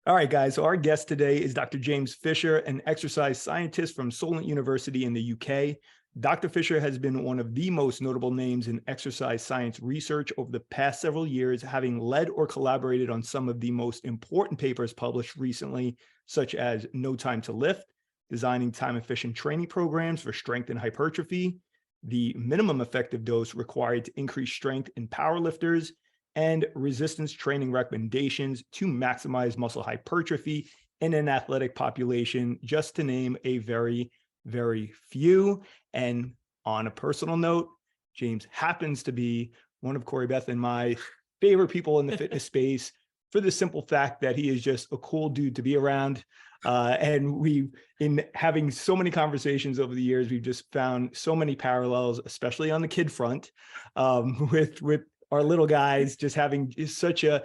All right, guys. So our guest today is Dr. James Fisher, an exercise scientist from Solent University in the UK. Dr. Fisher has been one of the most notable names in exercise science research over the past several years, having led or collaborated on some of the most important papers published recently, such as No Time to Lift, designing time-efficient training programs for strength and hypertrophy, the minimum effective dose required to increase strength in powerlifters, and resistance training recommendations to maximize muscle hypertrophy in an athletic population, just to name a very, very few. And on a personal note, James happens to be one of Corrie-Beth and my favorite people in the fitness space for the simple fact that he is just a cool dude to be around. And in having so many conversations over the years, we've just found so many parallels, especially on the kid front, with our little guys just having such a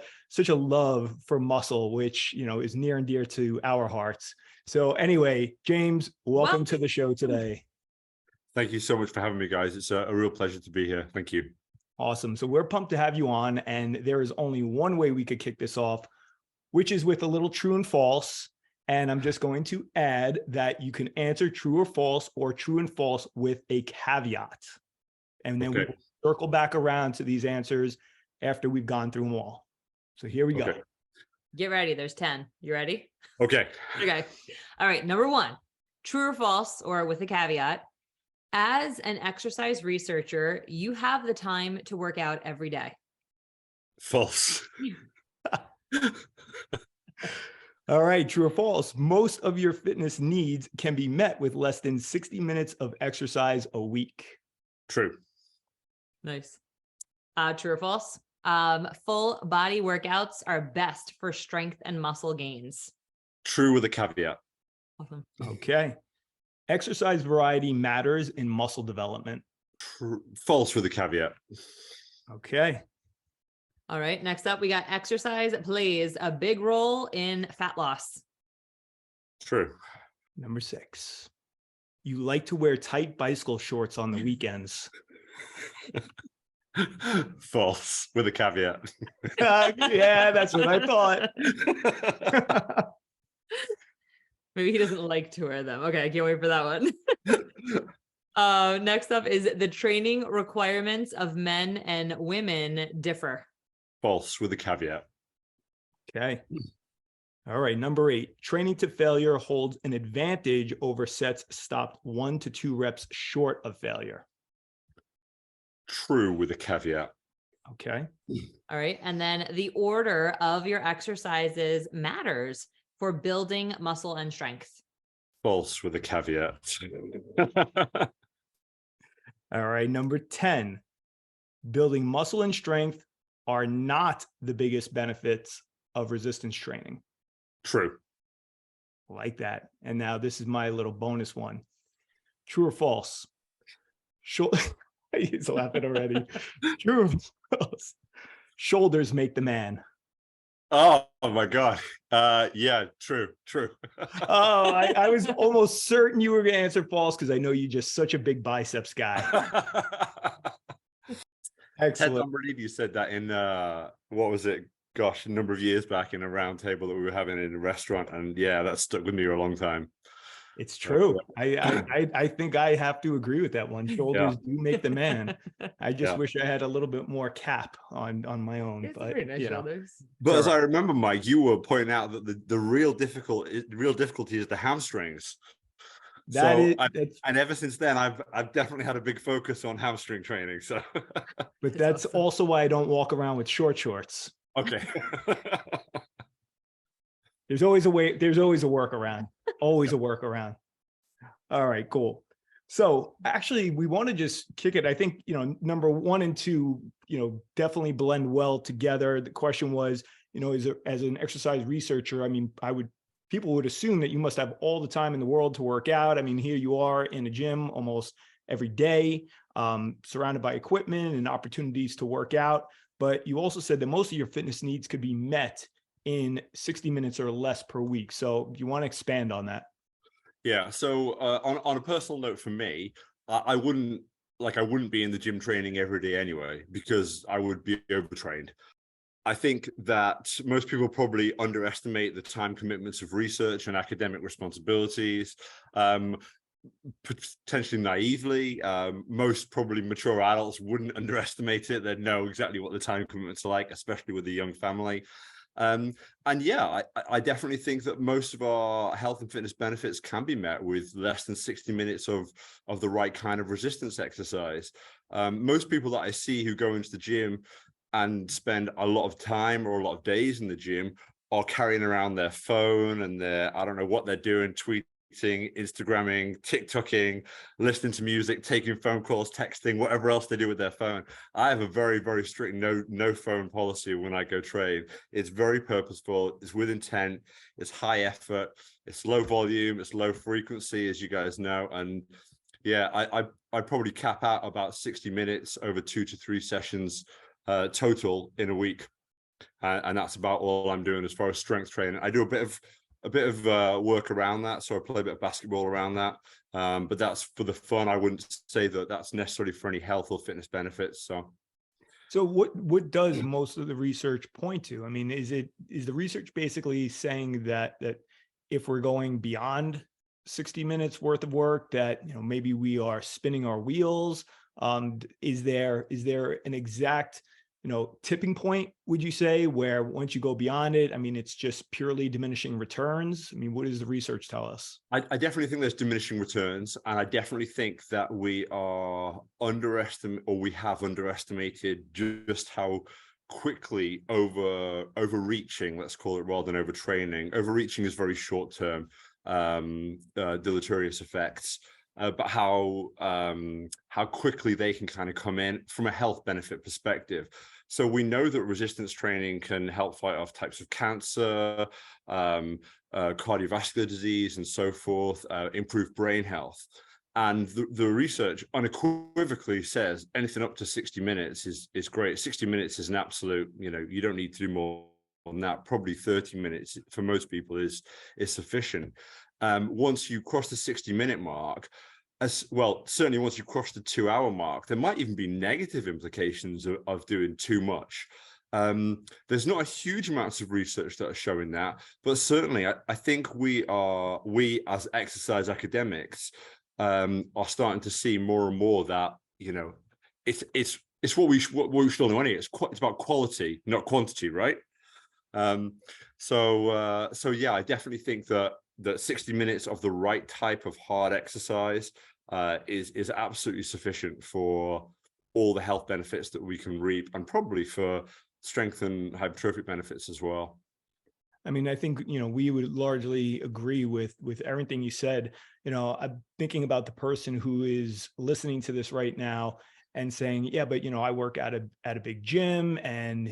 love for muscle, which, you know, is near and dear to our hearts. So anyway, James, welcome to the show today. Thank you so much for having me, guys. It's a real pleasure to be here. Thank you. Awesome. So we're pumped to have you on, and there is only one way we could kick this off, which is with a little true and false. And I'm just going to add that you can answer true and false with a caveat. And then we will circle back around to these answers after we've gone through them all. So here we go. Get ready. There's 10. You ready? Okay. Okay. All right. Number one, true or false, or with a caveat. As an exercise researcher, you have the time to work out every day. False. All right. True or false? Most of your fitness needs can be met with less than 60 minutes of exercise a week. True. Nice. True or false? Full body workouts are best for strength and muscle gains. True with a caveat. Awesome. Okay. Exercise variety matters in muscle development. False with a caveat. Okay. All right. Next up, we got exercise plays a big role in fat loss. True. Number 6. You like to wear tight bicycle shorts on the weekends. False with a caveat. Yeah, that's what I thought. Maybe he doesn't like to wear them. Okay, I can't wait for that one. Next up is the training requirements of men and women differ. False with a caveat. Okay. All right. Number 8, training to failure holds an advantage over sets stopped 1 to 2 reps short of failure. True with a caveat. Okay. All right. And then the order of your exercises matters for building muscle and strength. False with a caveat. All right. Number 10, building muscle and strength are not the biggest benefits of resistance training. True. Like that. And now this is my little bonus one. True or false? He's laughing already. True or false? Shoulders make the man. Oh my God. Yeah, true. Oh, I was almost certain you were going to answer false because I know you're just such a big biceps guy. Excellent. Ted, I believe you said that in what was it? Gosh, a number of years back in a round table that we were having in a restaurant, and yeah, that stuck with me for a long time. It's true. I think I have to agree with that one. Shoulders do make the man. I just wish I had a little bit more cap on my own. It's but very nice shoulders. But as I remember, Mike, you were pointing out that the real difficulty is the hamstrings. And ever since then, I've definitely had a big focus on hamstring training. So, but that's awesome. Also why I don't walk around with shorts. Okay. There's always a way. There's always a workaround. Always a workaround. All right, cool. So actually, we want to just kick it. I think, number 1 and 2, definitely blend well together. The question was, as an exercise researcher, I mean, people would assume that you must have all the time in the world to work out. I mean, here you are in a gym almost every day, surrounded by equipment and opportunities to work out. But you also said that most of your fitness needs could be met in 60 minutes or less per week. So do you want to expand on that? Yeah. So on a personal note for me, I wouldn't be in the gym training every day anyway, because I would be overtrained. I think that most people probably underestimate the time commitments of research and academic responsibilities. Potentially naively, most probably mature adults wouldn't underestimate it. They'd know exactly what the time commitments are like, especially with a young family. And yeah, I definitely think that most of our health and fitness benefits can be met with less than 60 minutes of the right kind of resistance exercise. Most people that I see who go into the gym and spend a lot of time or a lot of days in the gym are carrying around their phone and I don't know what they're doing, tweeting, Instagramming, TikToking, listening to music, taking phone calls, texting, whatever else they do with their phone. I have a very, very strict no phone policy when I go train. It's very purposeful, it's with intent, it's high effort, it's low volume, it's low frequency, as you guys know. And yeah, I'd probably cap out about 60 minutes over 2 to 3 sessions total in a week. And that's about all I'm doing as far as strength training. I do a bit of work around that, so I play a bit of basketball around that, but that's for the fun. I wouldn't say that that's necessarily for any health or fitness benefits. So what does most of the research point to? I mean, is the research basically saying that if we're going beyond 60 minutes worth of work, that maybe we are spinning our wheels? Is there an exact tipping point, would you say, where once you go beyond it, I mean, it's just purely diminishing returns? I mean, what does the research tell us? I definitely think there's diminishing returns, and I definitely think that we have underestimated just how quickly overreaching, let's call it, rather than overtraining. Overreaching is very short-term, deleterious effects. But how quickly they can kind of come in from a health benefit perspective. So we know that resistance training can help fight off types of cancer, cardiovascular disease, and so forth, improve brain health. And the research unequivocally says anything up to 60 minutes is great. 60 minutes is an absolute, you don't need to do more than that. Probably 30 minutes for most people is sufficient. Once you cross the 60-minute mark, as well, certainly once you cross the 2-hour mark, there might even be negative implications of doing too much. There's not a huge amounts of research that are showing that, but certainly I think we as exercise academics are starting to see more and more that it's what we should all know anyway. It's about quality, not quantity, right? So yeah, I definitely think that 60 minutes of the right type of hard exercise is absolutely sufficient for all the health benefits that we can reap, and probably for strength and hypertrophic benefits as well. I mean, I think, we would largely agree with everything you said. I'm thinking about the person who is listening to this right now and saying, yeah, but, I work at a big gym, and,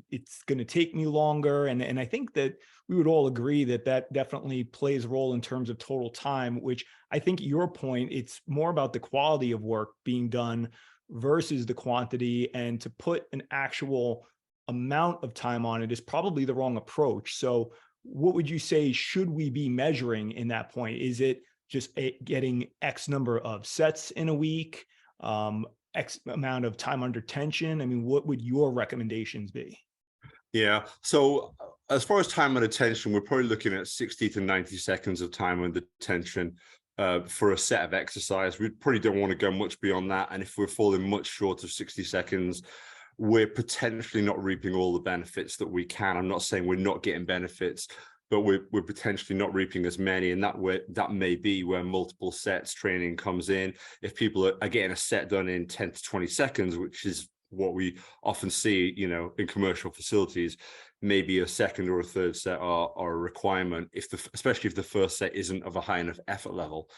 it's going to take me longer. And I think that we would all agree that definitely plays a role in terms of total time, which I think your point, it's more about the quality of work being done versus the quantity, and to put an actual amount of time on it is probably the wrong approach. So what would you say should we be measuring in that point? Is it just getting X number of sets in a week? X amount of time under tension? I mean, what would your recommendations be? Yeah. So as far as time under tension, we're probably looking at 60 to 90 seconds of time under tension for a set of exercise. We probably don't want to go much beyond that. And if we're falling much short of 60 seconds, we're potentially not reaping all the benefits that we can. I'm not saying we're not getting benefits, but we're potentially not reaping as many. And that may be where multiple sets training comes in. If people are getting a set done in 10 to 20 seconds, which is what we often see, in commercial facilities, maybe a second or a third set are a requirement, especially if the first set isn't of a high enough effort level.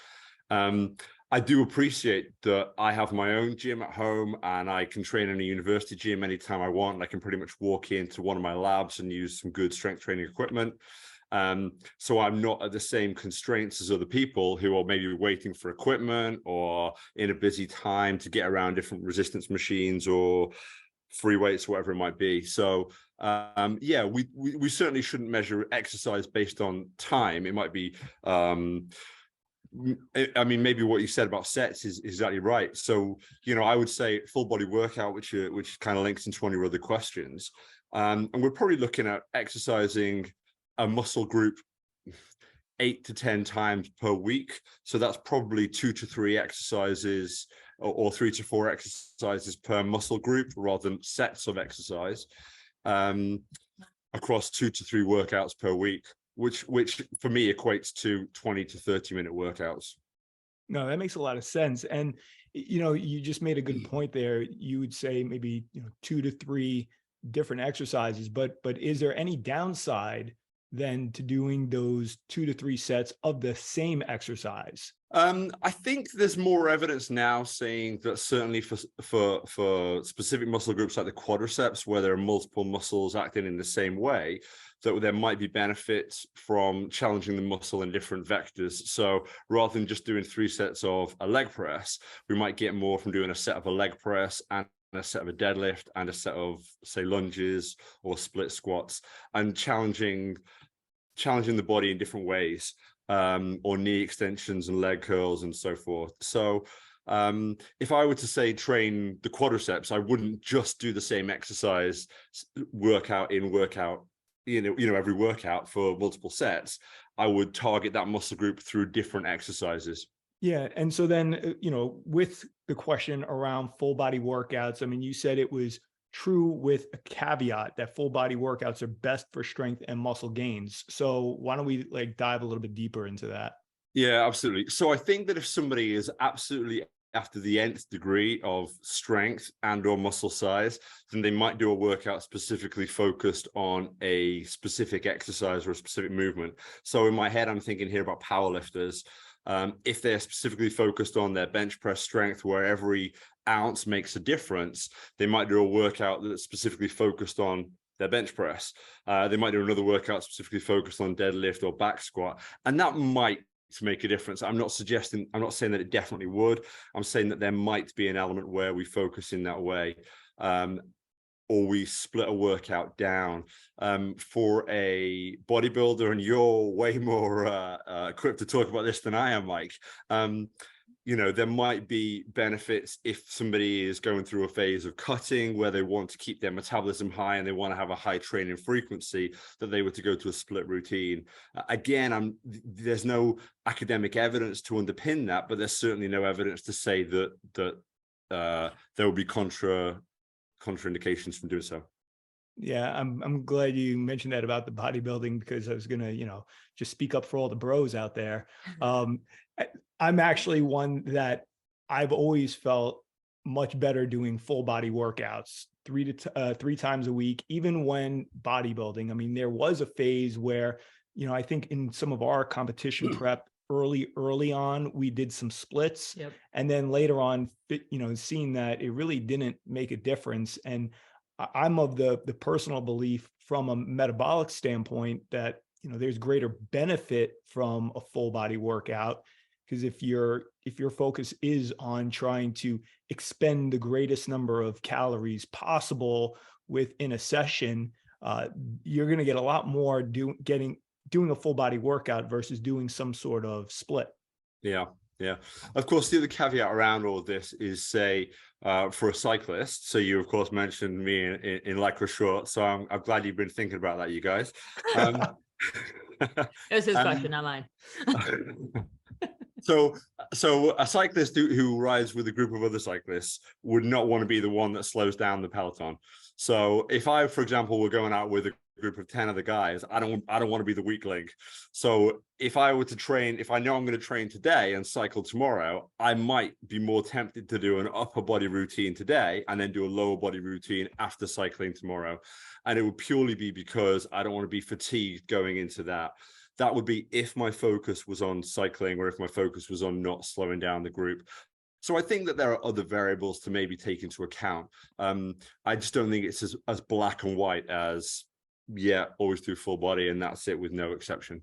I do appreciate that I have my own gym at home, and I can train in a university gym anytime I want. I can pretty much walk into one of my labs and use some good strength training equipment. So I'm not at the same constraints as other people who are maybe waiting for equipment or in a busy time to get around different resistance machines or free weights, whatever it might be. So yeah, we certainly shouldn't measure exercise based on time. It might be I mean, maybe what you said about sets is exactly right. So, I would say full body workout, which kind of links into one of your other questions. And we're probably looking at exercising a muscle group 8 to 10 times per week. So that's probably 2 to 3 exercises or 3 to 4 exercises per muscle group rather than sets of exercise across 2 to 3 workouts per week, which for me equates to 20 to 30-minute workouts. No, that makes a lot of sense. And, you just made a good point there. You would say maybe, 2 to 3 different exercises, but is there any downside then to doing those 2 to 3 sets of the same exercise? I think there's more evidence now saying that certainly for specific muscle groups like the quadriceps, where there are multiple muscles acting in the same way, that there might be benefits from challenging the muscle in different vectors. So rather than just doing 3 sets of a leg press, we might get more from doing a set of a leg press and a set of a deadlift and a set of, say, lunges or split squats, and challenging the body in different ways, or knee extensions and leg curls and so forth. So if I were to say train the quadriceps, I wouldn't just do the same exercise workout in, workout, every workout for multiple sets. I would target that muscle group through different exercises. Yeah. And so then, with the question around full body workouts, I mean, you said it was true with a caveat that full body workouts are best for strength and muscle gains. So why don't we dive a little bit deeper into that? Yeah, absolutely. So I think that if somebody is absolutely after the nth degree of strength and or muscle size, then they might do a workout specifically focused on a specific exercise or a specific movement. So in my head, I'm thinking here about powerlifters. If they're specifically focused on their bench press strength, where every ounce makes a difference, they might do a workout that's specifically focused on their bench press. They might do another workout specifically focused on deadlift or back squat, and that might make a difference. I'm not saying that it definitely would. I'm saying that there might be an element where we focus in that way. Or we split a workout down. For a bodybuilder, and you're way more equipped to talk about this than I am, Mike, there might be benefits if somebody is going through a phase of cutting where they want to keep their metabolism high and they want to have a high training frequency, that they were to go to a split routine. Again, there's no academic evidence to underpin that, but there's certainly no evidence to say that there will be contraindications from doing so. Yeah, I'm glad you mentioned that about the bodybuilding, because I was gonna, just speak up for all the bros out there. I'm actually one that I've always felt much better doing full body workouts 3 times a week, even when bodybuilding. I mean, there was a phase where, I think in some of our competition prep early on, we did some splits. Yep. And then later on, seeing that it really didn't make a difference. And I'm of the personal belief from a metabolic standpoint that, there's greater benefit from a full body workout, because if your focus is on trying to expend the greatest number of calories possible within a session, you're going to get a lot more doing a full body workout versus doing some sort of split. Yeah. Of course, the other caveat around all of this is, say, for a cyclist. So you, of course, mentioned me in lycra shorts. So I'm glad you've been thinking about that, you guys. It was his question, not mine. So a cyclist who rides with a group of other cyclists would not want to be the one that slows down the peloton. So if I, for example, were going out with a group of 10 other guys, I don't want to be the weak link. So if I were to train, if I know I'm going to train today and cycle tomorrow, I might be more tempted to do an upper body routine today and then do a lower body routine after cycling tomorrow. And it would purely be because I don't want to be fatigued going into that. That would be if my focus was on cycling, or if my focus was on not slowing down the group. So I think that there are other variables to maybe take into account. I just don't think it's as black and white as, always do full body and that's it with no exception.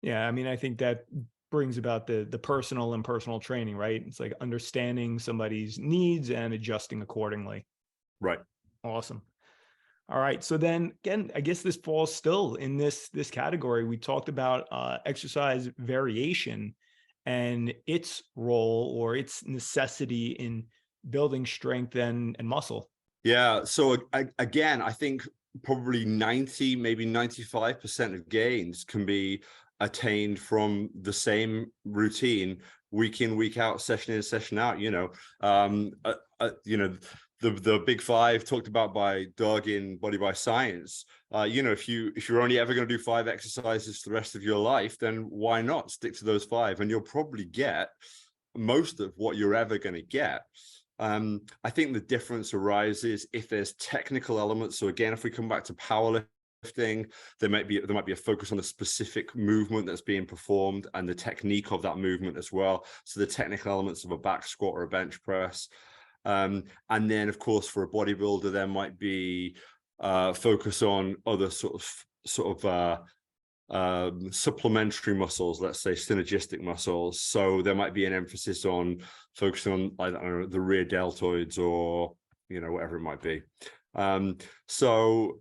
Yeah, I mean, I think that brings about the personal training, right? It's like understanding somebody's needs and adjusting accordingly. Right. Awesome. All right. So then again, I guess this falls still in this category. We talked about exercise variation and its role or its necessity in building strength and muscle. Yeah. So again, I think probably 90, maybe 95% of gains can be attained from the same routine, week in, week out, session in, session out. The big five talked about by Doug in Body by Science. If you're only ever going to do 5 exercises for the rest of your life, then why not stick to those 5, and you'll probably get most of what you're ever going to get. I think the difference arises if there's technical elements. So again, if we come back to powerlifting, there might be a focus on a specific movement that's being performed and the technique of that movement as well. So the technical elements of a back squat or a bench press. And then, of course, for a bodybuilder, there might be focus on other sort of supplementary muscles, let's say synergistic muscles. So there might be an emphasis on focusing on, I don't know, the rear deltoids or, whatever it might be. So,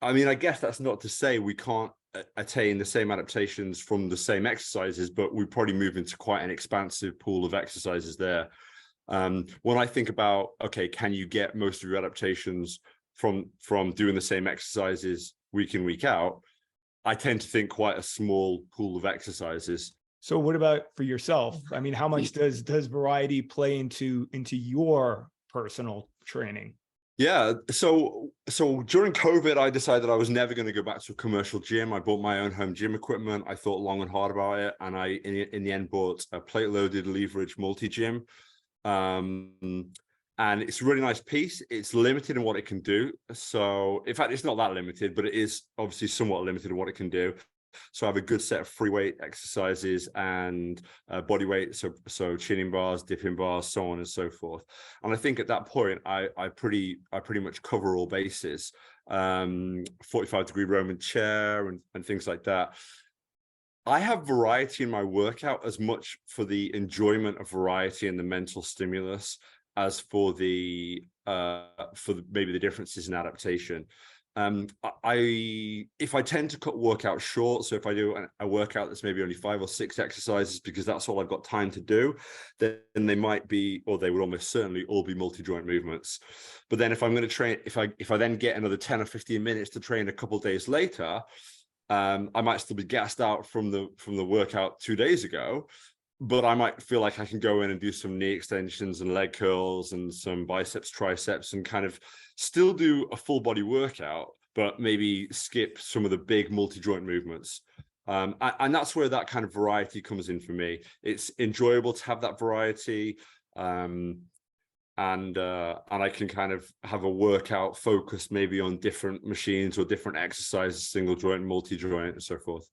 I mean, I guess that's not to say we can't attain the same adaptations from the same exercises, but we probably move into quite an expansive pool of exercises there. When I think about, okay, can you get most of your adaptations from doing the same exercises week in, week out? I tend to think quite a small pool of exercises. So what about for yourself? I mean, how much does variety play into your personal training? Yeah. So during COVID, I decided I was never going to go back to a commercial gym. I bought my own home gym equipment. I thought long and hard about it. And I, in the end, bought a plate loaded leverage multi-gym. And it's a really nice piece. It's limited in what it can do. So in fact, it's not that limited, but it is obviously somewhat limited in what it can do. So I have a good set of free weight exercises and body weight. So chinning bars, dipping bars, so on and so forth. And I think at that point, I pretty much cover all bases. 45-degree Roman chair and things like that. I have variety in my workout as much for the enjoyment of variety and the mental stimulus as for maybe the differences in adaptation. If I tend to cut workout short, so if I do a workout that's maybe only 5 or 6 exercises because that's all I've got time to do, then they might be, or they would almost certainly all be multi-joint movements. But then if I'm going to train, if I then get another 10 or 15 minutes to train a couple of days later, I might still be gassed out from the workout 2 days ago, but I might feel like I can go in and do some knee extensions and leg curls and some biceps, triceps, and kind of still do a full body workout, but maybe skip some of the big multi-joint movements. And that's where that kind of variety comes in for me. It's enjoyable to have that variety. And I can kind of have a workout focus maybe on different machines or different exercises, single joint, multi-joint, and so forth.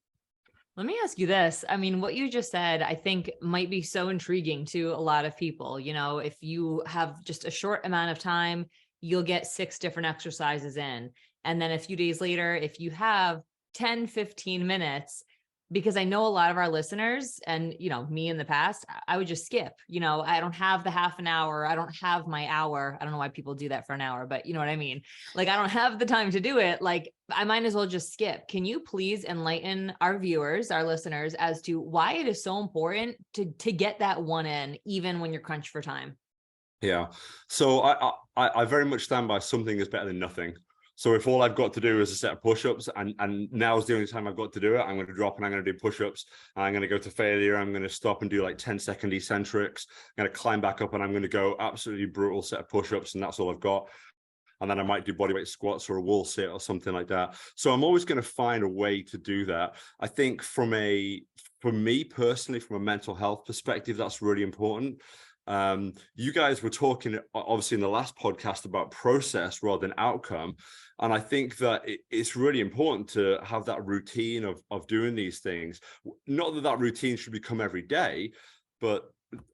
Let me ask you this. I mean, what you just said, I think might be so intriguing to a lot of people. If you have just a short amount of time, you'll get 6 different exercises in. And then a few days later, if you have 10, 15 minutes, because I know a lot of our listeners and, me in the past, I would just skip, I don't have the half an hour. I don't have my hour. I don't know why people do that for an hour, but you know what I mean? Like, I don't have the time to do it. Like, I might as well just skip. Can you please enlighten our viewers, our listeners, as to why it is so important to get that one in, even when you're crunched for time? Yeah. So I very much stand by something is better than nothing. So if all I've got to do is a set of push-ups and now's the only time I've got to do it, I'm going to drop and I'm going to do push-ups. I'm going to go to failure. I'm going to stop and do like 10-second eccentrics. I'm going to climb back up and I'm going to go absolutely brutal set of push-ups, and that's all I've got. And then I might do bodyweight squats or a wall sit or something like that. So I'm always going to find a way to do that. I think for me personally, from a mental health perspective, that's really important. You guys were talking obviously in the last podcast about process rather than outcome. And I think that it's really important to have that routine of doing these things. Not that routine should become every day, but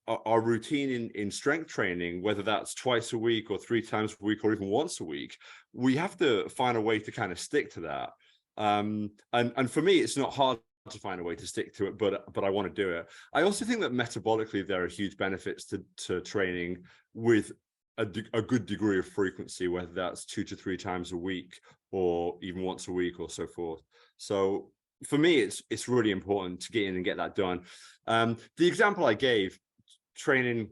our routine in strength training, whether that's twice a week or 3 times a week or even once a week, we have to find a way to kind of stick to that. And for me, it's not hard to find a way to stick to it, but I want to do it. I also think that metabolically there are huge benefits to training with a good degree of frequency, whether that's 2 to 3 times a week or even once a week or so forth. So for me, it's really important to get in and get that done. The example I gave, training,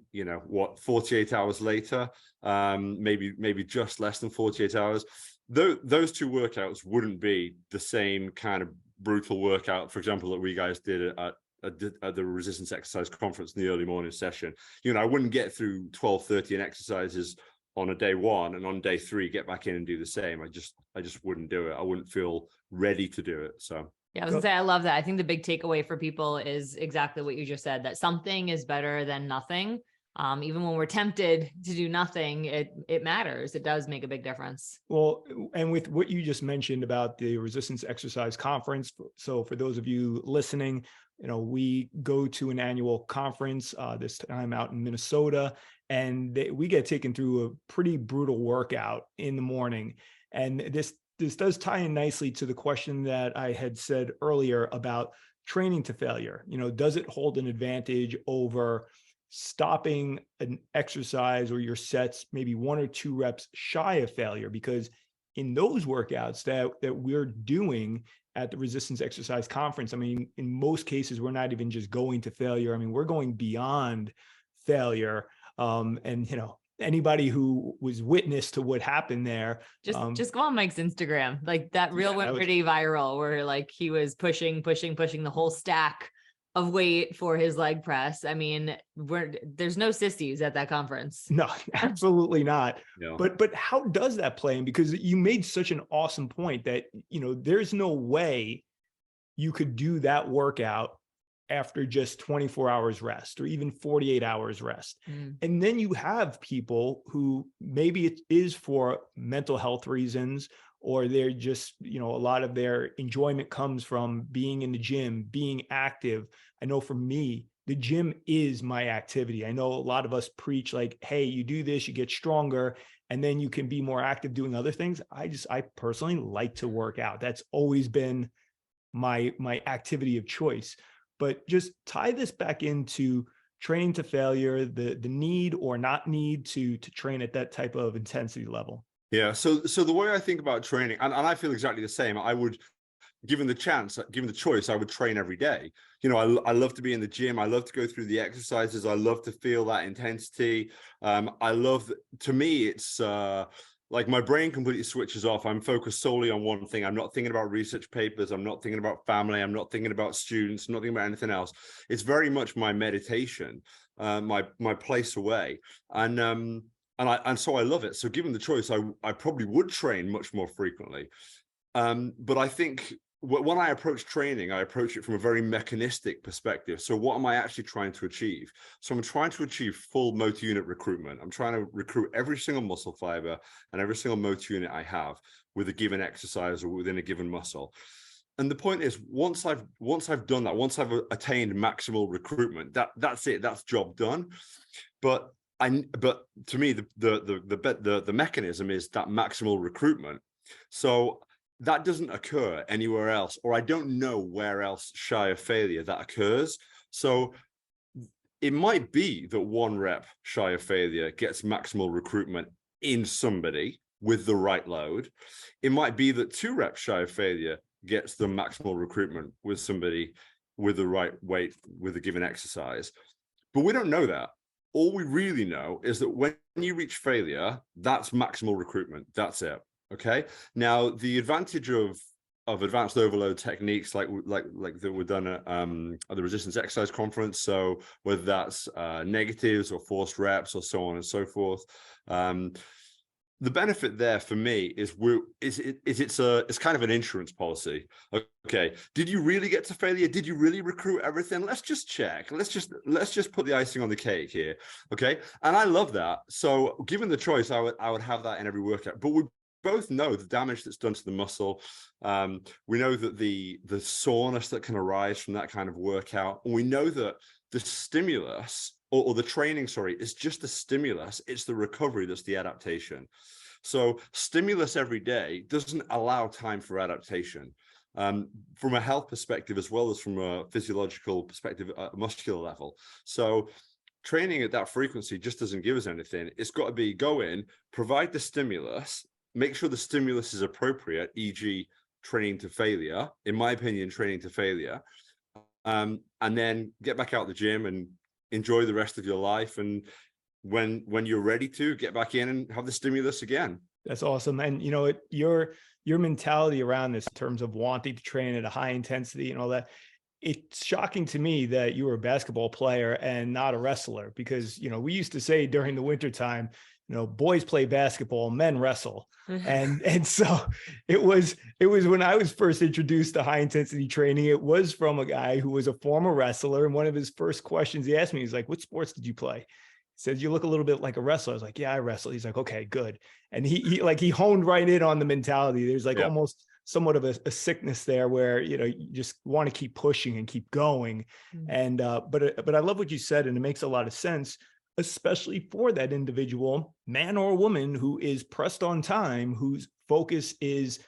48 hours later, maybe just less than 48 hours. those two workouts wouldn't be the same kind of brutal workout, for example, that we guys did at the resistance exercise conference in the early morning session. I wouldn't get through 12, 13 exercises on a day one, and on day three get back in and do the same. I just wouldn't do it. I wouldn't feel ready to do it. So yeah, I was gonna say, I love that. I think the big takeaway for people is exactly what you just said, that something is better than nothing. Even when we're tempted to do nothing, it matters. It does make a big difference. Well, and with what you just mentioned about the resistance exercise conference, so for those of you listening, we go to an annual conference this time out in Minnesota, and we get taken through a pretty brutal workout in the morning. And this does tie in nicely to the question that I had said earlier about training to failure. Does it hold an advantage over stopping an exercise or your sets maybe 1 or 2 reps shy of failure? Because in those workouts that we're doing at the resistance exercise conference, I mean, in most cases, we're not even just going to failure. I mean, we're going beyond failure. And anybody who was witness to what happened there, just go on Mike's Instagram. Like that reel went pretty viral, where like he was pushing the whole stack of weight for his leg press. I mean, there's no sissies at that conference. No, absolutely not. No. But how does that play in? Because you made such an awesome point that, there's no way you could do that workout after just 24 hours rest or even 48 hours rest. And then you have people who maybe it is for mental health reasons, or they're just, a lot of their enjoyment comes from being in the gym, being active. I know for me, the gym is my activity. I know a lot of us preach like, hey, you do this, you get stronger, and then you can be more active doing other things. I personally like to work out. That's always been my activity of choice. But just tie this back into training to failure, the need or not need to train at that type of intensity level. Yeah. So the way I think about training, and I feel exactly the same. I would, given the choice, I would train every day. I love to be in the gym. I love to go through the exercises. I love to feel that intensity. To me, it's like my brain completely switches off. I'm focused solely on one thing. I'm not thinking about research papers. I'm not thinking about family. I'm not thinking about students. I'm not thinking about anything else. It's very much my meditation, my place away. And so I love it. So given the choice, I probably would train much more frequently. But I think when I approach training, I approach it from a very mechanistic perspective. So what am I actually trying to achieve? So I'm trying to achieve full motor unit recruitment. I'm trying to recruit every single muscle fiber and every single motor unit I have with a given exercise or within a given muscle. And the point is, once I've done that, once I've attained maximal recruitment, that's it. That's job done. But to me, the mechanism is that maximal recruitment. So that doesn't occur anywhere else, or I don't know where else shy of failure that occurs. So it might be that 1 rep shy of failure gets maximal recruitment in somebody with the right load. It might be that 2 reps shy of failure gets the maximal recruitment with somebody with the right weight with a given exercise. But we don't know that. All we really know is that when you reach failure, that's maximal recruitment. That's it. Okay. Now, the advantage of advanced overload techniques like that were done at the resistance exercise conference. So whether that's negatives or forced reps or so on and so forth, the benefit there for me is it's kind of an insurance policy. Okay, did you really get to failure? Did you really recruit everything? Let's just check. Let's just put the icing on the cake here. Okay, and I love that. So given the choice, I would have that in every workout. But we both know the damage that's done to the muscle. We know that the soreness that can arise from that kind of workout. And we know that the stimulus or the training, is just the stimulus. It's the recovery that's the adaptation. So stimulus every day doesn't allow time for adaptation. From a health perspective, as well as from a physiological perspective at a muscular level. So training at that frequency just doesn't give us anything. It's got to be go in, provide the stimulus, make sure the stimulus is appropriate, e.g. training to failure, in my opinion, training to failure, and then get back out the gym and enjoy the rest of your life. And when you're ready to get back in and have the stimulus again. That's awesome. And your mentality around this in terms of wanting to train at a high intensity and all that, it's shocking to me that you were a basketball player and not a wrestler, because, we used to say during the wintertime, boys play basketball, men wrestle. And so it was when I was first introduced to high intensity training, it was from a guy who was a former wrestler. And one of his first questions he asked me, he's like, "What sports did you play?" He says, "You look a little bit like a wrestler." I was like, "Yeah, I wrestle." He's like, "Okay, good." And he honed right in on the mentality. There's like almost somewhat of a sickness there where, you just want to keep pushing and keep going. And, but I love what you said, and it makes a lot of sense, especially for that individual, man or woman, who is pressed on time, whose focus is,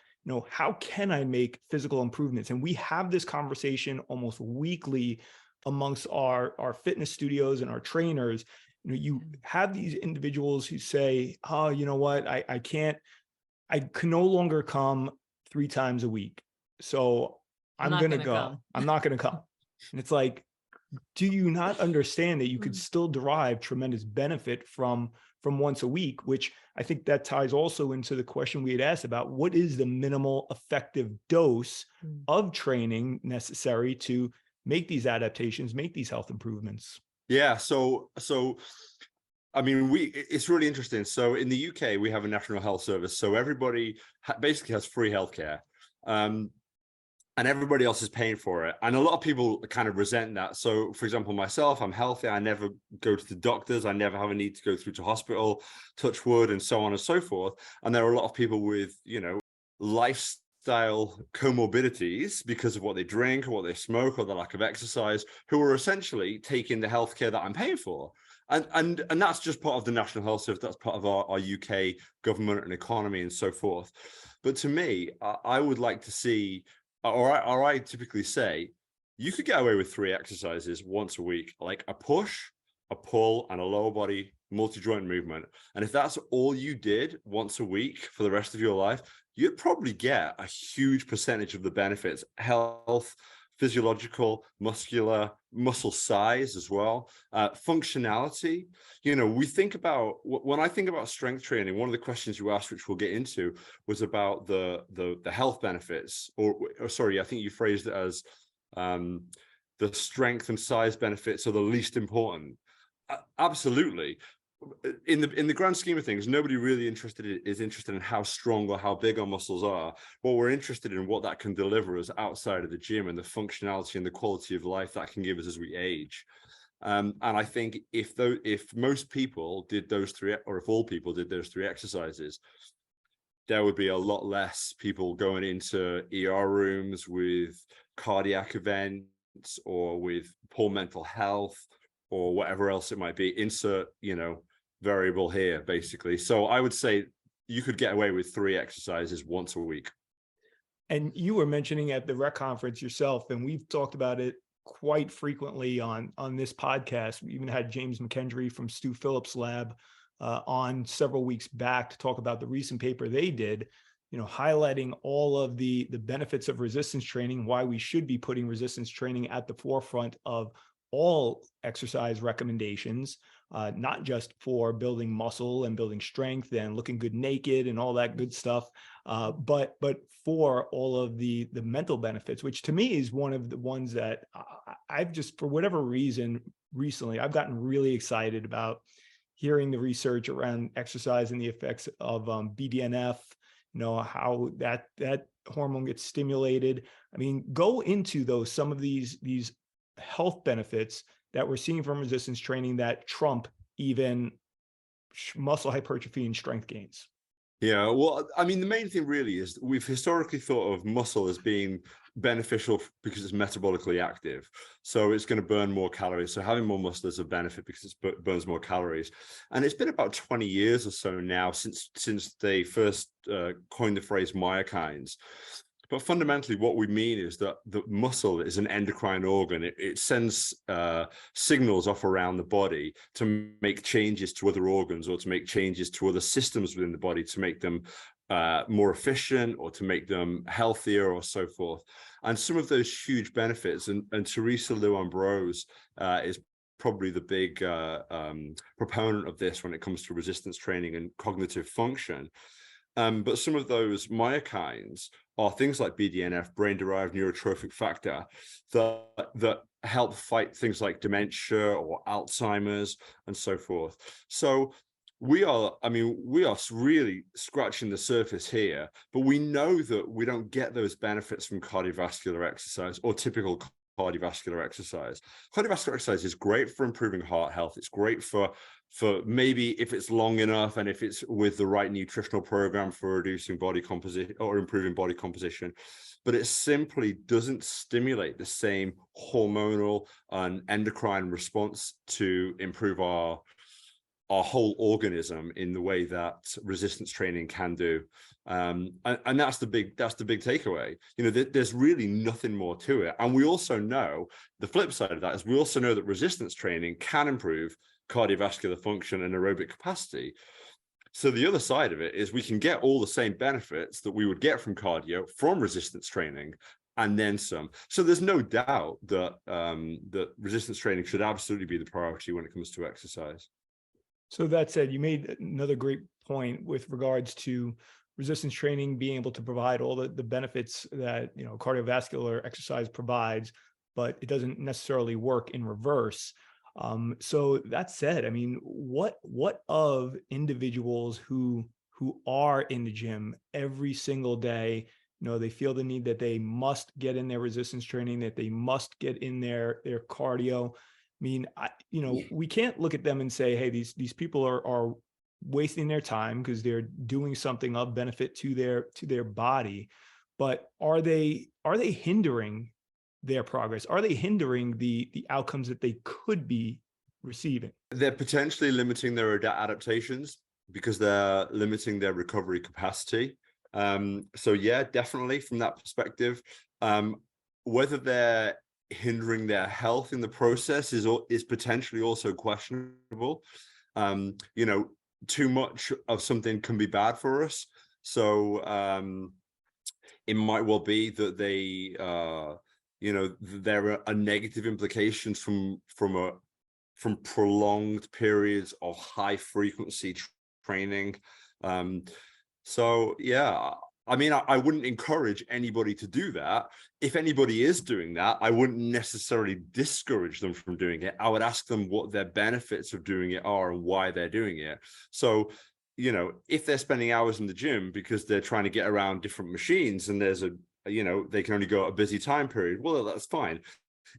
how can I make physical improvements? And we have this conversation almost weekly amongst our fitness studios and our trainers. You have these individuals who say, "Oh, you know what? I can no longer come 3 times a week. So I'm going to go. I'm not going to come." And it's like, do you not understand that you could still derive tremendous benefit from once a week, which I think that ties also into the question we had asked about what is the minimal effective dose of training necessary to make these adaptations, make these health improvements? Yeah. So I mean, it's really interesting. So in the UK, we have a National Health Service. So everybody basically has free healthcare. And everybody else is paying for it. And a lot of people kind of resent that. So for example, myself, I'm healthy. I never go to the doctors. I never have a need to go through to hospital, touch wood, and so on and so forth. And there are a lot of people with, lifestyle comorbidities because of what they drink or what they smoke or the lack of exercise, who are essentially taking the healthcare that I'm paying for. And that's just part of the National Health Service. That's part of our UK government and economy and so forth. But to me, I would like to see, or I typically say, you could get away with 3 exercises once a week, like a push, a pull, and a lower body multi-joint movement. And if that's all you did once a week for the rest of your life, you'd probably get a huge percentage of the benefits: health, physiological, muscular, muscle size as well, functionality. We think about, when I think about strength training, one of the questions you asked, which we'll get into, was about the health benefits, or sorry, I think you phrased it as the strength and size benefits are the least important. Absolutely. In the grand scheme of things, nobody really is interested in how strong or how big our muscles are. What we're interested in, what that can deliver us outside of the gym, and the functionality and the quality of life that can give us as we age. And I think if most people did those 3, or if all people did those 3 exercises, there would be a lot less people going into ER rooms with cardiac events or with poor mental health or whatever else it might be. Insert, variable here, basically. So I would say you could get away with 3 exercises once a week. And you were mentioning at the rec conference yourself, and we've talked about it quite frequently on this podcast. We even had James McKendry from Stu Phillips' lab on several weeks back to talk about the recent paper they did, highlighting all of the benefits of resistance training, why we should be putting resistance training at the forefront of all exercise recommendations, not just for building muscle and building strength and looking good naked and all that good stuff, but for all of the mental benefits, which to me is one of the ones that I've just, for whatever reason, recently, I've gotten really excited about hearing the research around exercise and the effects of BDNF, how that hormone gets stimulated. I mean, go into some of these health benefits that we're seeing from resistance training that trump even muscle hypertrophy and strength gains. Yeah, well, I mean, the main thing really is we've historically thought of muscle as being beneficial because it's metabolically active. So it's going to burn more calories. So having more muscle is a benefit because it burns more calories. And it's been about 20 years or so now since they first coined the phrase myokines. But fundamentally, what we mean is that the muscle is an endocrine organ. It sends signals off around the body to make changes to other organs or to make changes to other systems within the body to make them more efficient or to make them healthier or so forth. And some of those huge benefits, and Teresa Liu-Ambrose is probably the big proponent of this when it comes to resistance training and cognitive function. But some of those myokines are things like BDNF, brain-derived neurotrophic factor, that help fight things like dementia or Alzheimer's and so forth. So we are really scratching the surface here, but we know that we don't get those benefits from cardiovascular exercise or typical cardiovascular exercise. Cardiovascular exercise is great for improving heart health. It's great for maybe if it's long enough and if it's with the right nutritional program for reducing body composition or improving body composition, but it simply doesn't stimulate the same hormonal and endocrine response to improve our whole organism in the way that resistance training can do. And that's the big takeaway. There's really nothing more to it. And we also know the flip side of that is we also know that resistance training can improve cardiovascular function and aerobic capacity. So the other side of it is we can get all the same benefits that we would get from cardio from resistance training and then some. So there's no doubt that that resistance training should absolutely be the priority when it comes to exercise. So that said, you made another great point with regards to resistance training being able to provide all the benefits that cardiovascular exercise provides, but it doesn't necessarily work in reverse. So that said, I mean, what of individuals who are in the gym every single day? They feel the need that they must get in their resistance training, that they must get in their cardio. I mean, we can't look at them and say, hey, these people are wasting their time because they're doing something of benefit to their body. But are they hindering their progress? Are they hindering the outcomes that they could be receiving? They're potentially limiting their adaptations because they're limiting their recovery capacity. So yeah, definitely from that perspective, whether they're hindering their health in the process is potentially also questionable. Too much of something can be bad for us. So it might well be that they there are negative implications from prolonged periods of high frequency training. So yeah, I mean, I wouldn't encourage anybody to do that. If anybody is doing that, I wouldn't necessarily discourage them from doing it. I would ask them what their benefits of doing it are and why they're doing it. So, if they're spending hours in the gym because they're trying to get around different machines and there's they can only go at a busy time period, well, that's fine.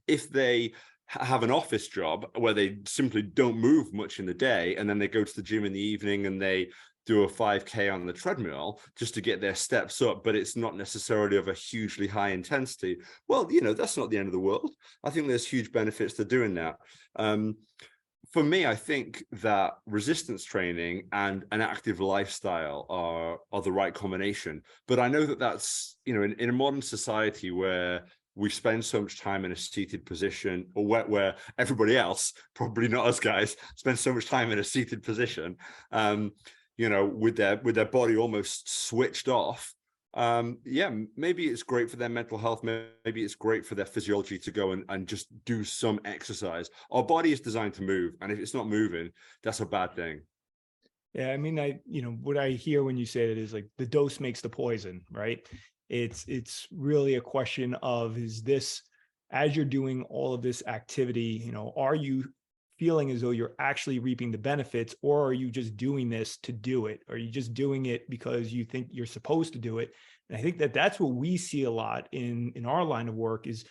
If they have an office job where they simply don't move much in the day and then they go to the gym in the evening and they do a 5K on the treadmill just to get their steps up, but it's not necessarily of a hugely high intensity, well, that's not the end of the world. I think there's huge benefits to doing that. For me, I think that resistance training and an active lifestyle are the right combination. But I know that that's, in a modern society where we spend so much time in a seated position, or where everybody else, probably not us guys, spend so much time in a seated position, with their body almost switched off. Maybe it's great for their mental health. Maybe it's great for their physiology to go and just do some exercise. Our body is designed to move, and if it's not moving, that's a bad thing. Yeah, I mean, what I hear when you say that is like the dose makes the poison, right? It's really a question of, is this, as you're doing all of this activity, are you feeling as though you're actually reaping the benefits, or are you just doing this to do it? Are you just doing it because you think you're supposed to do it? And I think that that's what we see a lot in our line of work is,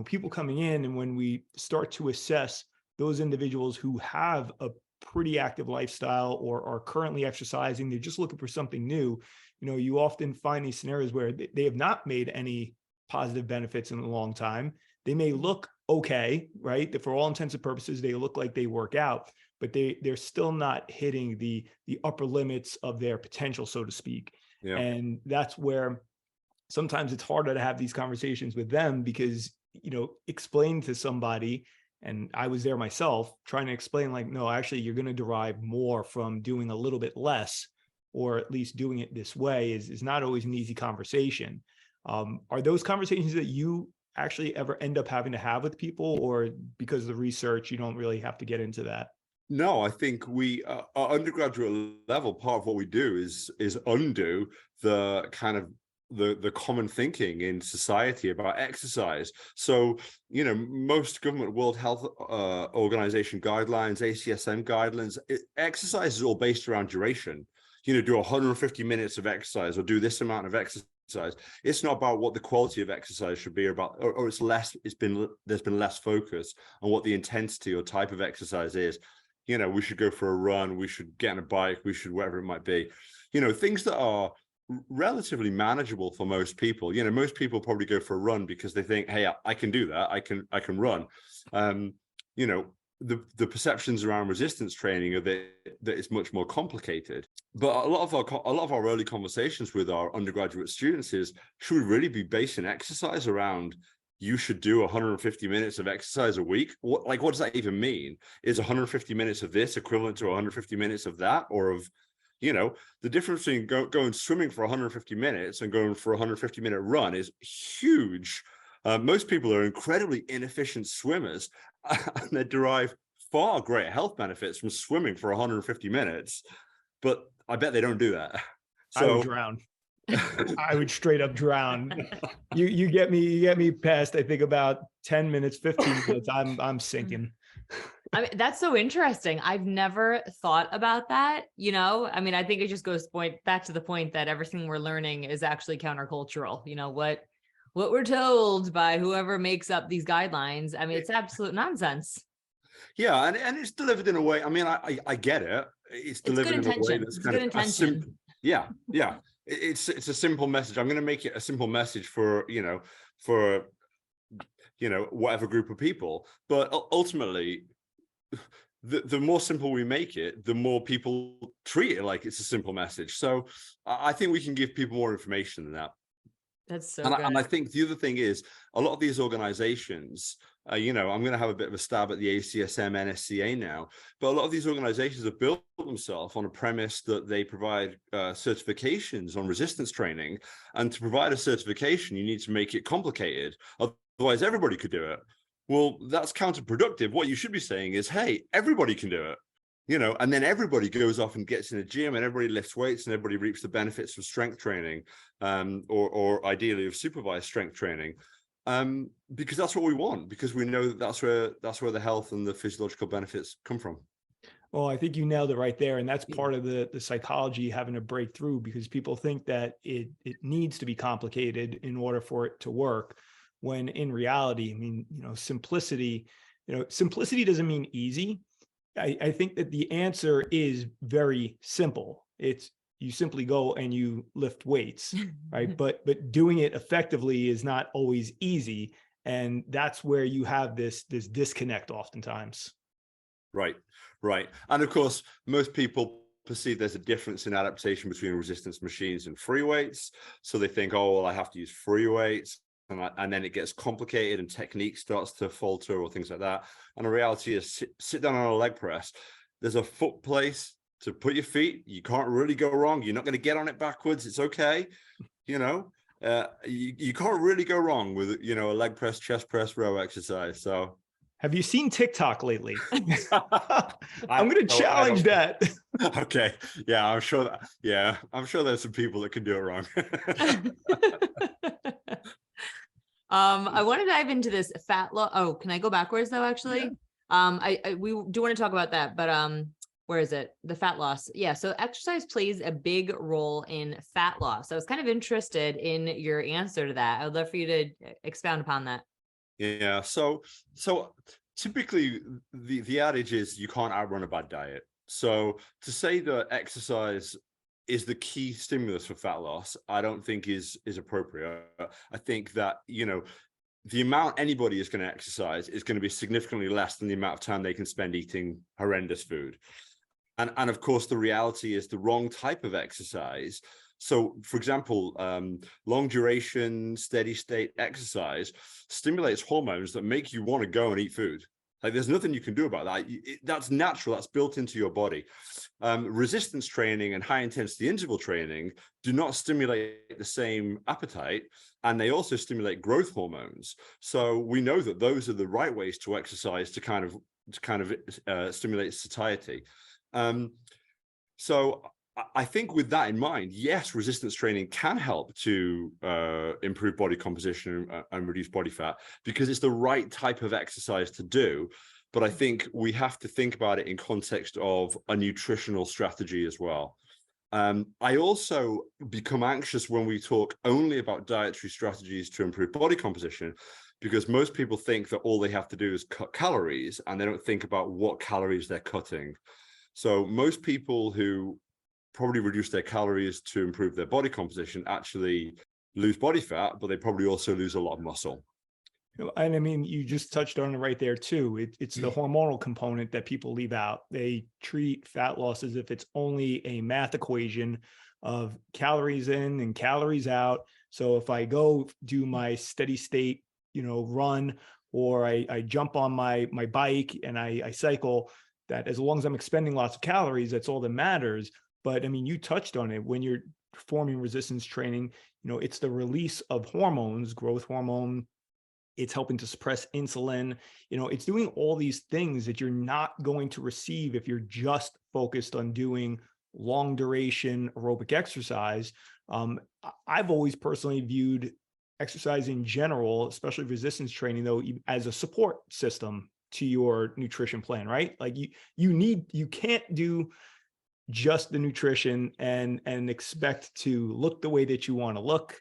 people coming in, and when we start to assess those individuals who have a pretty active lifestyle or are currently exercising, they're just looking for something new. You often find these scenarios where they have not made any positive benefits in a long time. They may look okay, right? For all intents and purposes, they look like they work out, but they're still not hitting the upper limits of their potential, so to speak. Yeah. And that's where sometimes it's harder to have these conversations with them because, explain to somebody, and I was there myself trying to explain, like, no, actually, you're going to derive more from doing a little bit less, or at least doing it this way is not always an easy conversation. Are those conversations that you actually ever end up having to have with people, or because of the research, you don't really have to get into that? No, I think we, our undergraduate level, part of what we do is undo the kind of the common thinking in society about exercise. So, most government World Health Organization guidelines, ACSM guidelines, exercise is all based around duration. Do 150 minutes of exercise or do this amount of exercise. It's not about what the quality of exercise should be about, or there's been less focus on what the intensity or type of exercise is. We should go for a run, we should get on a bike, we should, whatever it might be, things that are relatively manageable for most people. Most people probably go for a run because they think, hey, I can do that, I can run. The perceptions around resistance training are that it's much more complicated. But a lot of our early conversations with our undergraduate students is, should we really be basing exercise around, you should do 150 minutes of exercise a week? What does that even mean? Is 150 minutes of this equivalent to 150 minutes of that? Or of, the difference between going swimming for 150 minutes and going for a 150-minute run is huge. Most people are incredibly inefficient swimmers, and they derive far greater health benefits from swimming for 150 minutes. But I bet they don't do that. So, I would drown. I would straight up drown. You get me past, I think, about 10 minutes, 15 minutes, I'm sinking. I mean, that's so interesting. I've never thought about that. I think it just goes back to the point that everything we're learning is actually countercultural. What we're told by whoever makes up these guidelines. I mean, it's absolute nonsense. Yeah, and it's delivered in a way. I mean, I get it. It's delivered in a way that's kind of yeah. It's a simple message. I'm going to make it a simple message for whatever group of people. But ultimately, the more simple we make it, the more people treat it like it's a simple message. So I think we can give people more information than that. That's so good. And I think the other thing is, a lot of these organizations, I'm going to have a bit of a stab at the ACSM NSCA now, but a lot of these organizations have built themselves on a premise that they provide certifications on resistance training. And to provide a certification, you need to make it complicated. Otherwise, everybody could do it. Well, that's counterproductive. What you should be saying is, hey, everybody can do it. And then everybody goes off and gets in a gym and everybody lifts weights and everybody reaps the benefits of strength training, or ideally of supervised strength training, because that's what we want, because we know that that's where the health and the physiological benefits come from. Well, I think you nailed it right there. And that's part of the psychology having to break through, because people think that it needs to be complicated in order for it to work, when in reality, I mean, simplicity doesn't mean easy. I think that the answer is very simple. It's, you simply go and you lift weights, right? But doing it effectively is not always easy. And that's where you have this disconnect oftentimes. Right. And of course, most people perceive there's a difference in adaptation between resistance machines and free weights. So they think, oh, well, I have to use free weights. And then it gets complicated and technique starts to falter or things like that. And the reality is, sit down on a leg press. There's a foot place to put your feet. You can't really go wrong. You're not going to get on it backwards. It's okay. You can't really go wrong with, a leg press, chest press, row exercise. So have you seen TikTok lately? I'm going to challenge that. Okay. Yeah, I'm sure there's some people that can do it wrong. I want to dive into this fat loss. Oh, can I go backwards though? Actually, yeah. We do want to talk about that, but where is it? The fat loss. Yeah. So exercise plays a big role in fat loss. I was kind of interested in your answer to that. I would love for you to expound upon that. Yeah. So typically the adage is, you can't outrun a bad diet. So to say that exercise is the key stimulus for fat loss, I don't think is appropriate. I think that, the amount anybody is going to exercise is going to be significantly less than the amount of time they can spend eating horrendous food. And of course, the reality is the wrong type of exercise. So, for example, long duration, steady state exercise stimulates hormones that make you want to go and eat food. Like, there's nothing you can do about that. That's natural. That's built into your body. Resistance training and high intensity interval training do not stimulate the same appetite, and they also stimulate growth hormones. So we know that those are the right ways to exercise to kind of kind of stimulate satiety. So I think with that in mind, yes, resistance training can help to improve body composition and reduce body fat, because it's the right type of exercise to do. But I think we have to think about it in context of a nutritional strategy as well. I also become anxious when we talk only about dietary strategies to improve body composition, because most people think that all they have to do is cut calories, and they don't think about what calories they're cutting. So most people who probably reduce their calories to improve their body composition actually lose body fat, but they probably also lose a lot of muscle. And I mean, you just touched on it right there too. It's the hormonal component that people leave out. They treat fat loss as if it's only a math equation of calories in and calories out. So if I go do my steady state, run, or I jump on my bike and I cycle, that as long as I'm expending lots of calories, that's all that matters. But I mean, you touched on it. When you're performing resistance training, it's the release of hormones, growth hormone. It's helping to suppress insulin. It's doing all these things that you're not going to receive if you're just focused on doing long duration aerobic exercise. I've always personally viewed exercise in general, especially resistance training, though, as a support system to your nutrition plan, right? Like you can't do just the nutrition and expect to look the way that you want to look.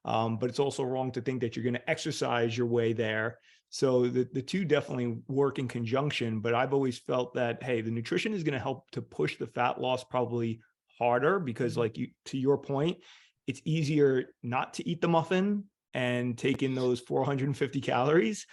But it's also wrong to think that you're going to exercise your way there. So the two definitely work in conjunction, but I've always felt that, hey, the nutrition is going to help to push the fat loss probably harder, because to your point, it's easier not to eat the muffin and take in those 450 calories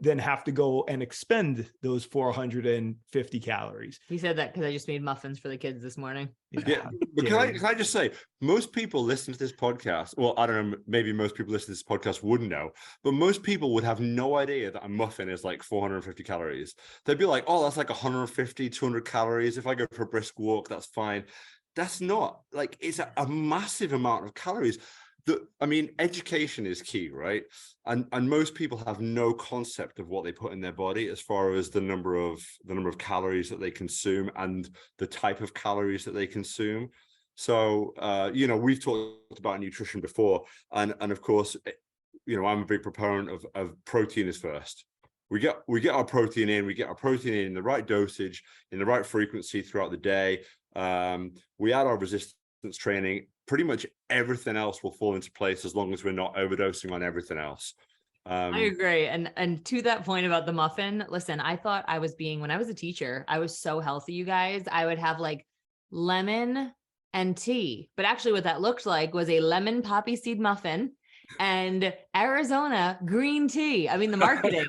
than have to go and expend those 450 calories. He said that because I just made muffins for the kids this morning. Yeah. But can I just say, most people listen to this podcast. Well, I don't know, maybe most people listen to this podcast wouldn't know, but most people would have no idea that a muffin is like 450 calories. They'd be like, oh, that's like 150, 200 calories. If I go for a brisk walk, that's fine. That's not, like, it's a massive amount of calories. I mean, education is key, right? And most people have no concept of what they put in their body as far as the number of calories that they consume and the type of calories that they consume. So, we've talked about nutrition before, and of course, I'm a big proponent of protein is first. We get our protein in. We get our protein in the right dosage, in the right frequency throughout the day. We add our resistance training. Pretty much everything else will fall into place as long as we're not overdosing on everything else. I agree. And to that point about the muffin, listen, I thought when I was a teacher, I was so healthy, you guys. I would have like lemon and tea, but actually what that looked like was a lemon poppy seed muffin and Arizona green tea. I mean, the marketing.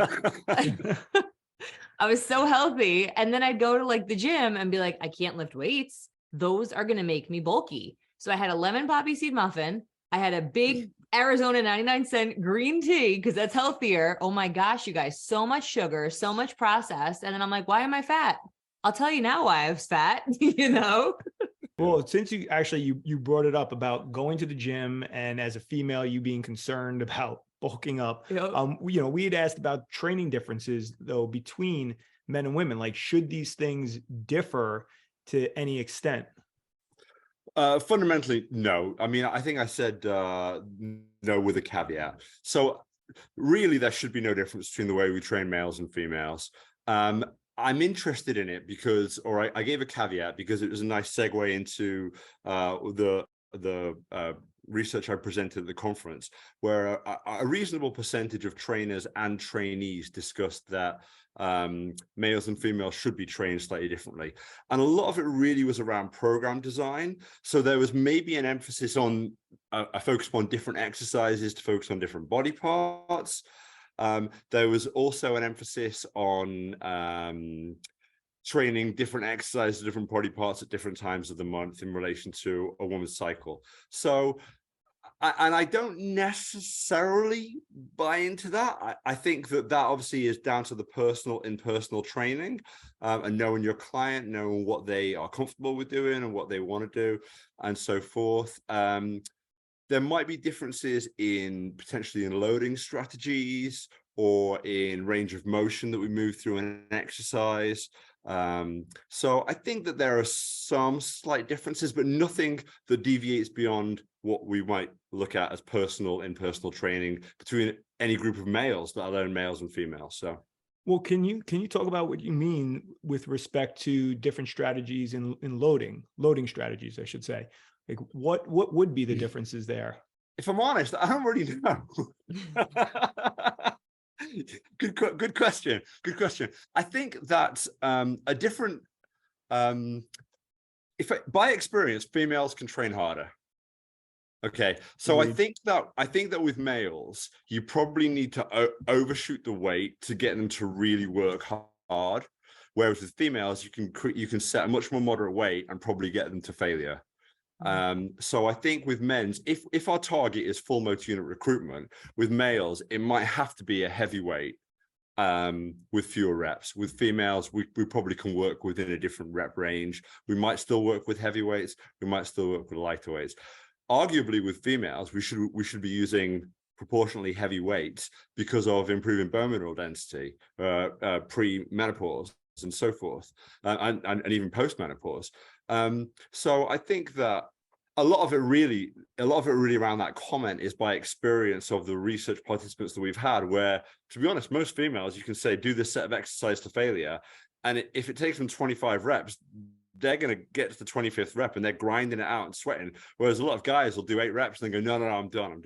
I was so healthy. And then I'd go to like the gym and be like, I can't lift weights. Those are going to make me bulky. So I had a lemon poppy seed muffin. I had a big Arizona 99-cent green tea because that's healthier. Oh my gosh, you guys, so much sugar, so much processed. And then I'm like, why am I fat? I'll tell you now why I was fat, Well, since you brought it up about going to the gym, and as a female, you being concerned about bulking up, we had asked about training differences though between men and women. Like, should these things differ to any extent? Fundamentally, no. I mean, I think I said no with a caveat. So really, there should be no difference between the way we train males and females. I'm interested in it because, I gave a caveat because it was a nice segue into the research I presented at the conference, where a reasonable percentage of trainers and trainees discussed that males and females should be trained slightly differently. And a lot of it really was around program design. So there was maybe an emphasis on a focus upon different exercises to focus on different body parts. There was also an emphasis on training different exercises, different body parts at different times of the month in relation to a woman's cycle. So, and I don't necessarily buy into that. I think that obviously is down to the personal training and knowing your client, knowing what they are comfortable with doing and what they want to do and so forth. There might be differences in potentially in loading strategies or in range of motion that we move through an exercise. So I think that there are some slight differences, but nothing that deviates beyond what we might look at as in personal training between any group of males, let alone males and females. So, well, can you talk about what you mean with respect to different strategies in loading strategies, I should say? Like what would be the differences there? If I'm honest, I don't really know. Good question. Good question. I think that a different, by experience, females can train harder. Okay, so Agreed. I think that with males, you probably need to overshoot the weight to get them to really work hard. Whereas with females, you can set a much more moderate weight and probably get them to failure. So I think with men's, if our target is full motor unit recruitment, with males, it might have to be a heavyweight with fewer reps. With females, we probably can work within a different rep range. We might still work with heavyweights. We might still work with lighter weights. Arguably, with females, we should be using proportionally heavy weights because of improving bone mineral density, pre-menopause and so forth, and even post-menopause. So I think that a lot of it really around that comment is by experience of the research participants that we've had, where, to be honest, most females, you can say, do this set of exercise to failure. And if it takes them 25 reps, they're going to get to the 25th rep and they're grinding it out and sweating. Whereas a lot of guys will do 8 reps and then go, no, I'm done.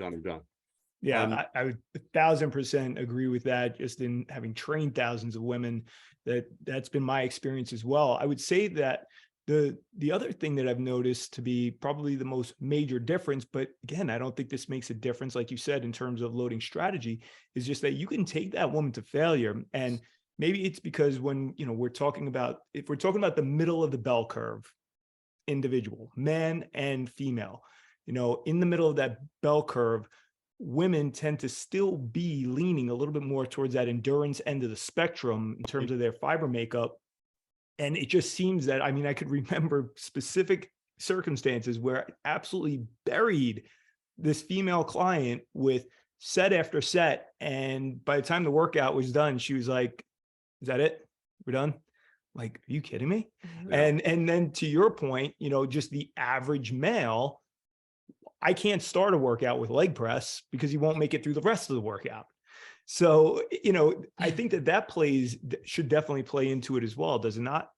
Yeah, I would 1000% agree with that. Just in having trained thousands of women, that's been my experience as well. I would say that the other thing that I've noticed to be probably the most major difference, but again, I don't think this makes a difference, like you said, in terms of loading strategy, is just that you can take that woman to failure. And maybe it's because when, if we're talking about the middle of the bell curve, individual, man and female, in the middle of that bell curve, women tend to still be leaning a little bit more towards that endurance end of the spectrum in terms of their fiber makeup. And it just seems that, I could remember specific circumstances where I absolutely buried this female client with set after set. And by the time the workout was done, she was like, "Is that it? We're done?" Like, are you kidding me? Yeah. And then to your point, just the average male, I can't start a workout with leg press because he won't make it through the rest of the workout. So, I think that should definitely play into it as well, does it not?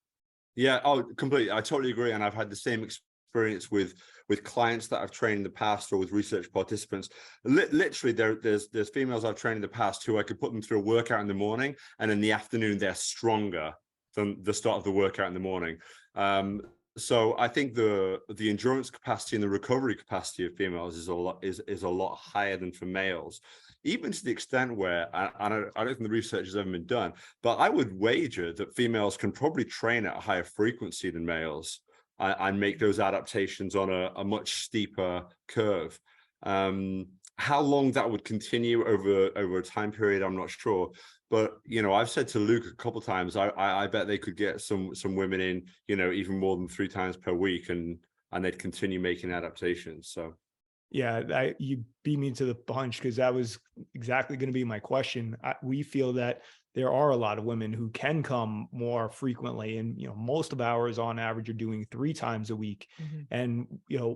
Yeah, completely. I totally agree. And I've had the same experience with clients that I've trained in the past, or with research participants. Literally, there's females I've trained in the past who I could put them through a workout in the morning, and in the afternoon they're stronger than the start of the workout in the morning. So I think the endurance capacity and the recovery capacity of females is a lot higher than for males, even to the extent where I don't think the research has ever been done, but I would wager that females can probably train at a higher frequency than males and make those adaptations on a much steeper curve. How long that would continue over a time period, I'm not sure. But, I've said to Luke a couple of times, I bet they could get some women in, even more than 3 times per week, and they'd continue making adaptations. So, yeah, you beat me to the punch, because that was exactly going to be my question. We feel that there are a lot of women who can come more frequently, and most of ours on average are doing 3 times a week. Mm-hmm. And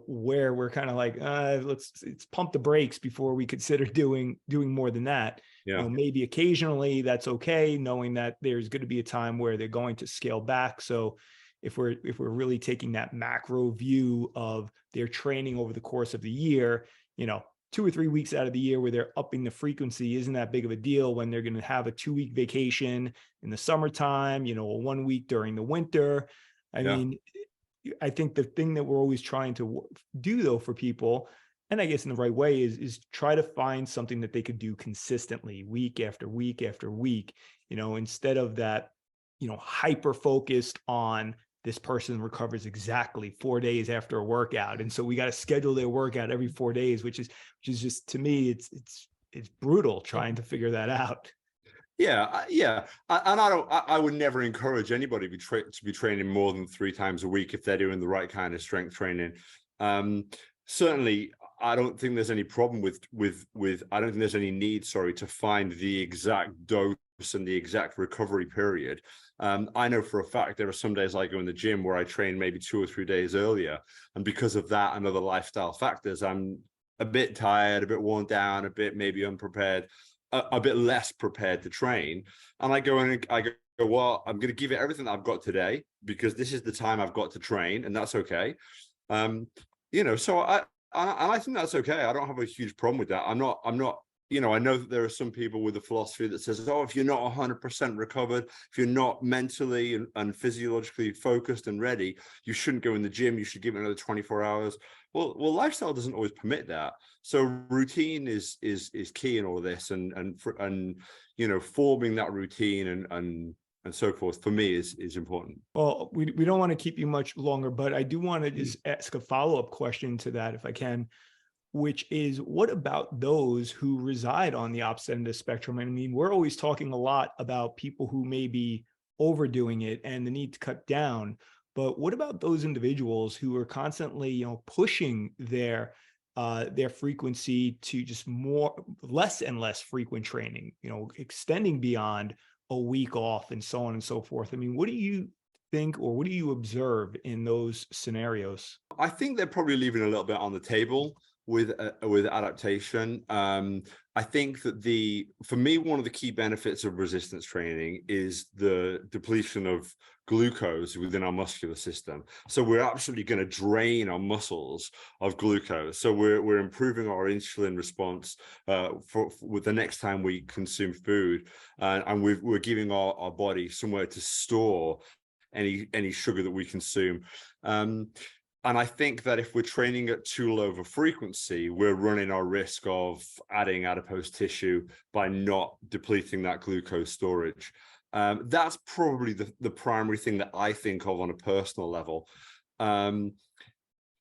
where we're kind of like, let's pump the brakes before we consider doing more than that. yeah. Maybe occasionally that's okay, knowing that there's going to be a time where they're going to scale back. So if we're really taking that macro view of their training over the course of the year, 2 or 3 weeks out of the year where they're upping the frequency isn't that big of a deal when they're going to have a 2-week vacation in the summertime, a 1 week during the winter. I mean, I think the thing that we're always trying to do, though, for people, and I guess in the right way, is try to find something that they could do consistently, week after week after week, instead of that, hyper focused on this person recovers exactly 4 days after a workout, and so we got to schedule their workout every 4 days, which is just, to me, it's brutal trying to figure that out. Yeah. And I would never encourage anybody to be training more than 3 times a week if they're doing the right kind of strength training. Certainly, I don't think there's any problem with I don't think there's any need, sorry, to find the exact dose and the exact recovery period. I know for a fact there are some days I go in the gym where I train maybe 2 or 3 days earlier, and because of that and other lifestyle factors, I'm a bit tired, a bit worn down, a bit maybe unprepared, a bit less prepared to train. And I go in and I go, well, I'm going to give it everything that I've got today because this is the time I've got to train, and that's okay. So I think that's okay. I don't have a huge problem with that. I'm not, I know that there are some people with a philosophy that says, oh, if you're not 100% recovered, if you're not mentally and physiologically focused and ready, you shouldn't go in the gym. You should give it another 24 hours. Well, lifestyle doesn't always permit that. So routine is key in all of this, and forming that routine and so forth, for me, is important. Well, we don't want to keep you much longer, but I do want to just ask a follow-up question to that, if I can, which is, what about those who reside on the opposite end of the spectrum? I mean, we're always talking a lot about people who may be overdoing it and the need to cut down, but what about those individuals who are constantly, pushing their frequency to just less and less frequent training, extending beyond a week off and so on and so forth? I mean, what do you think, or what do you observe in those scenarios? I think they're probably leaving a little bit on the table with adaptation. I think that for me, one of the key benefits of resistance training is the depletion of glucose within our muscular system. So we're absolutely going to drain our muscles of glucose. So we're improving our insulin response with the next time we consume food, and we're giving our body somewhere to store any sugar that we consume. And I think that if we're training at too low of a frequency, we're running our risk of adding adipose tissue by not depleting that glucose storage. That's probably the primary thing that I think of on a personal level.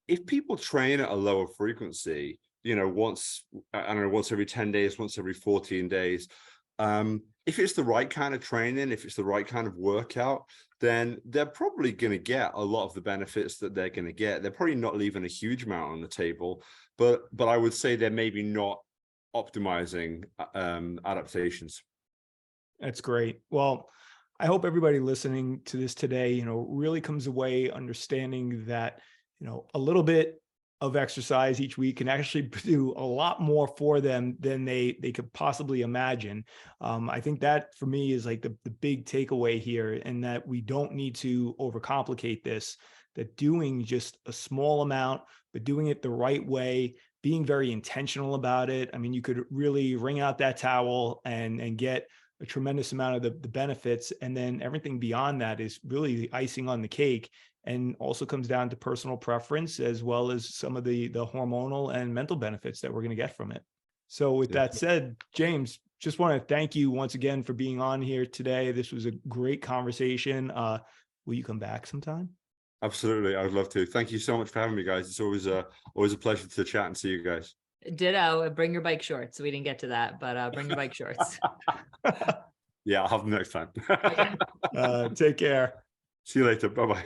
If people train at a lower frequency, once every 10 days, once every 14 days, if it's the right kind of training, if it's the right kind of workout, then they're probably going to get a lot of the benefits that they're going to get. They're probably not leaving a huge amount on the table, but I would say they're maybe not optimizing adaptations. That's great. Well, I hope everybody listening to this today, really comes away understanding that, a little bit of exercise each week can actually do a lot more for them than they could possibly imagine. I think that for me is like the big takeaway here, and that we don't need to overcomplicate this, that doing just a small amount, but doing it the right way, being very intentional about it. I mean, you could really wring out that towel and get a tremendous amount of the benefits. And then everything beyond that is really the icing on the cake, and also comes down to personal preference, as well as some of the hormonal and mental benefits that we're going to get from it. So with that said, James, just want to thank you once again for being on here today. This was a great conversation. Will you come back sometime? Absolutely. I would love to. Thank you so much for having me, guys. It's always a pleasure to chat and see you guys. Ditto. Bring your bike shorts. We didn't get to that, but bring your bike shorts. Yeah, I'll have them next time. Take care. See you later. Bye-bye.